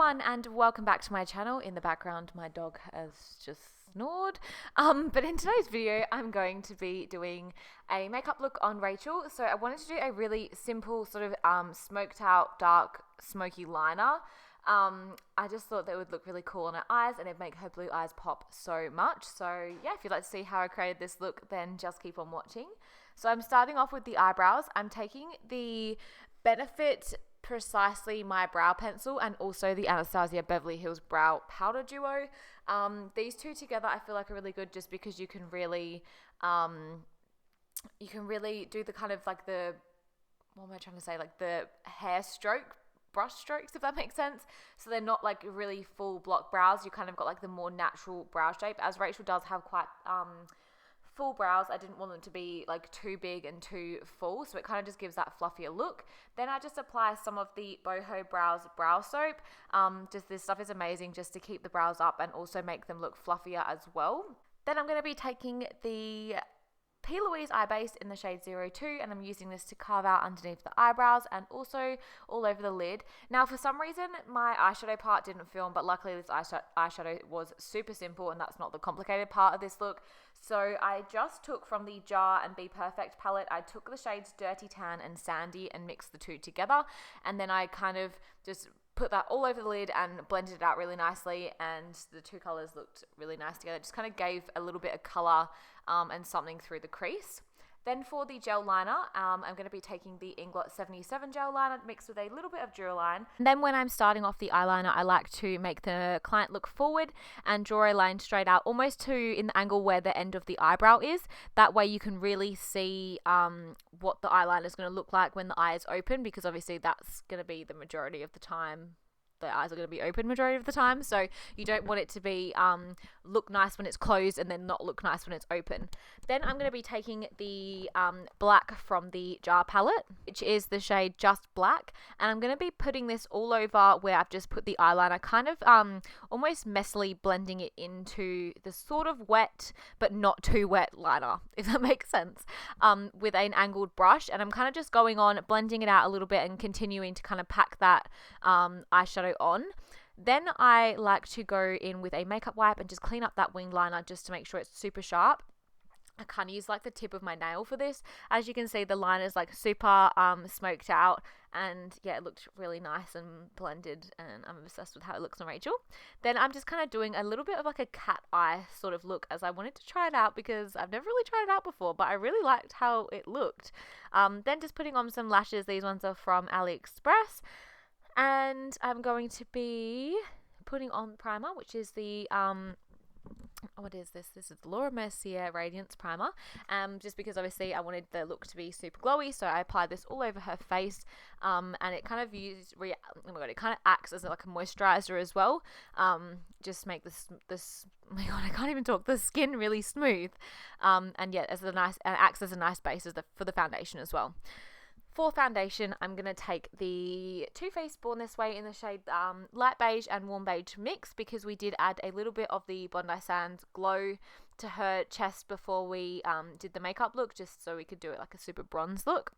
everyone, and welcome back to my channel. In the background, my dog has just snored. But in today's video, I'm going to be doing a makeup look on Rachel. So I wanted to do a really simple sort of smoked out dark smoky liner. I just thought that would look really cool on her eyes and it'd make her blue eyes pop so much. So yeah, if you'd like to see how I created this look, then just keep on watching. So I'm starting off with the eyebrows. I'm taking the Benefit Precisely My Brow Pencil and also the Anastasia Beverly Hills Brow Powder Duo. These two together I feel like are really good just because you can really do the kind of like the, what am I trying to say, like the hair stroke brush strokes, if that makes sense. So they're not like really full block brows. You kind of got like the more natural brow shape, as Rachel does have quite full brows. I didn't want them to be like too big and too full, so it kind of just gives that fluffier look. Then I just apply some of the Boho Brows brow soap. Just this stuff is amazing just to keep the brows up and also make them look fluffier as well. Then I'm going to be taking the P. Louise Eye Base in the shade 02, and I'm using this to carve out underneath the eyebrows and also all over the lid. Now, for some reason, my eyeshadow part didn't film, but luckily this eyeshadow was super simple, and that's not the complicated part of this look. So I just took from the Jar and Be Perfect palette, I took the shades Dirty Tan and Sandy and mixed the two together, and then I kind of just put that all over the lid and blended it out really nicely, and the two colors looked really nice together. It just kind of gave a little bit of color and something through the crease. Then for the gel liner, I'm going to be taking the Inglot 77 gel liner mixed with a little bit of Duraline. And then when I'm starting off the eyeliner, I like to make the client look forward and draw a line straight out, almost to in the angle where the end of the eyebrow is. That way you can really see what the eyeliner is going to look like when the eye is open, because obviously that's going to be the majority of the time. The eyes are going to be open majority of the time, so you don't want it to be look nice when it's closed and then not look nice when it's open. Then I'm going to be taking the black from the Jar palette, which is the shade Just Black, and I'm going to be putting this all over where I've just put the eyeliner, kind of almost messily blending it into the sort of wet but not too wet liner, if that makes sense, with an angled brush. And I'm kind of just going on, blending it out a little bit and continuing to kind of pack that eyeshadow on. Then I like to go in with a makeup wipe and just clean up that wing liner just to make sure it's super sharp. I kind of use like the tip of my nail for this. As you can see, the liner is like super smoked out, and yeah, it looked really nice and blended, and I'm obsessed with how it looks on Rachel. Then I'm just kind of doing a little bit of like a cat eye sort of look, as I wanted to try it out because I've never really tried it out before, but I really liked how it looked. Then just putting on some lashes. These ones are from AliExpress. And I'm going to be putting on primer, which is the, what is this? This is the Laura Mercier Radiance Primer. Just because obviously I wanted the look to be super glowy, so I applied this all over her face. And it kind of it kind of acts as like a moisturizer as well. Just make this, oh my god, I can't even talk, the skin really smooth. And yeah, and acts as a nice base for the foundation as well. For foundation, I'm going to take the Too Faced Born This Way in the shade Light Beige and Warm Beige mix, because we did add a little bit of the Bondi Sands glow to her chest before we did the makeup look, just so we could do it like a super bronze look,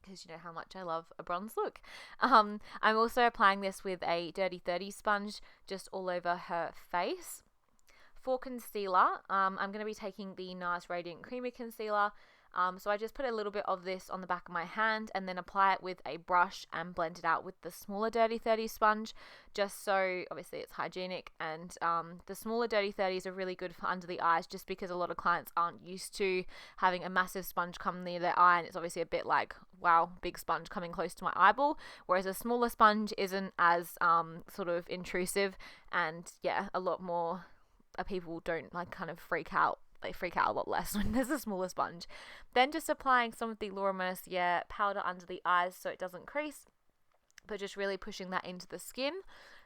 because you know how much I love a bronze look. I'm also applying this with a Dirty 30 sponge just all over her face. For concealer, I'm going to be taking the NARS Radiant Creamy Concealer. So I just put a little bit of this on the back of my hand and then apply it with a brush and blend it out with the smaller Dirty 30 sponge, just so obviously it's hygienic. And the smaller Dirty 30s are really good for under the eyes, just because a lot of clients aren't used to having a massive sponge come near their eye, and it's obviously a bit like, wow, big sponge coming close to my eyeball, whereas a smaller sponge isn't as sort of intrusive, and yeah, a lot more people don't like kind of freak out. They freak out a lot less when there's a smaller sponge. Then just applying some of the Laura Mercier powder under the eyes so it doesn't crease, but just really pushing that into the skin.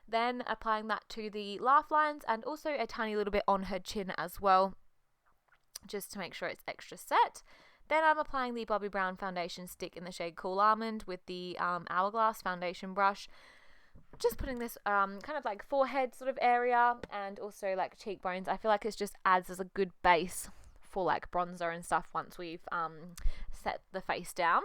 Then applying that to the laugh lines and also a tiny little bit on her chin as well, just to make sure it's extra set. Then I'm applying the Bobbi Brown foundation stick in the shade Cool Almond with the Hourglass foundation brush. Just putting this kind of like forehead sort of area and also like cheekbones. I feel like it just adds as a good base for like bronzer and stuff once we've set the face down.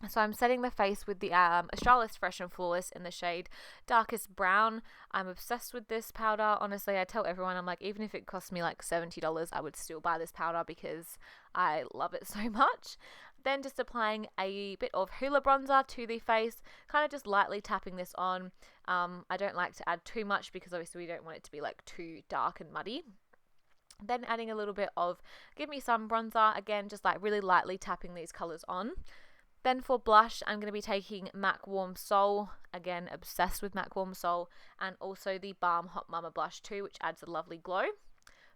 So I'm setting the face with the Australis Fresh and Flawless in the shade Darkest Brown. I'm obsessed with this powder. Honestly, I tell everyone, I'm like, even if it cost me like $70, I would still buy this powder because I love it so much. Then just applying a bit of Hoola bronzer to the face, kind of just lightly tapping this on. I don't like to add too much because obviously we don't want it to be like too dark and muddy. Then adding a little bit of Give Me Some bronzer, again just like really lightly tapping these colours on. Then for blush, I'm going to be taking MAC Warm Soul, again obsessed with MAC Warm Soul, and also the Balm Hot Mama blush too, which adds a lovely glow.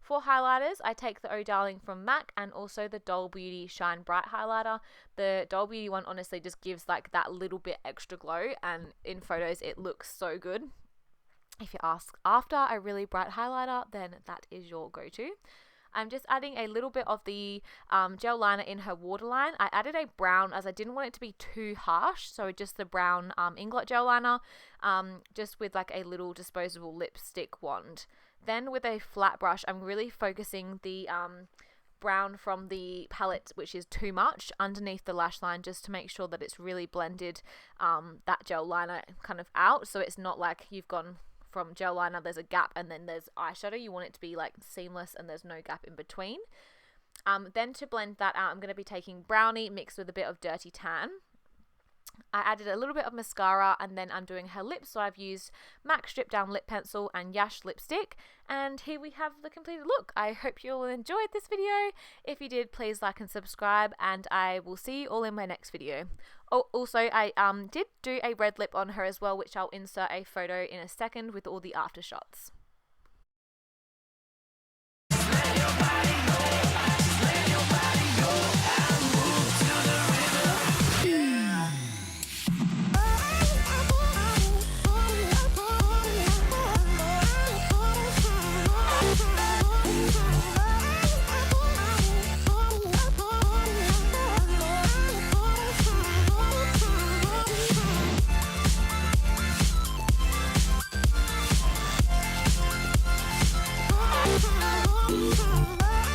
For highlighters, I take the Oh Darling from MAC and also the Doll Beauty Shine Bright highlighter. The Doll Beauty one honestly just gives like that little bit extra glow, and in photos it looks so good. If you ask after a really bright highlighter, then that is your go-to. I'm just adding a little bit of the gel liner in her waterline. I added a brown as I didn't want it to be too harsh, so just the brown Inglot gel liner, just with like a little disposable lipstick wand. Then with a flat brush, I'm really focusing the brown from the palette, which is Too Much, underneath the lash line, just to make sure that it's really blended that gel liner kind of out, so it's not like you've gone from gel liner, there's a gap, and then there's eyeshadow. You want it to be like seamless and there's no gap in between. Then to blend that out, I'm going to be taking Brownie mixed with a bit of Dirty Tan. I added a little bit of mascara, and then I'm doing her lips, so I've used MAC Strip Down Lip Pencil and Yash Lipstick, and here we have the completed look. I hope you all enjoyed this video. If you did, please like and subscribe, and I will see you all in my next video. Oh, also, I did do a red lip on her as well, which I'll insert a photo in a second with all the after shots.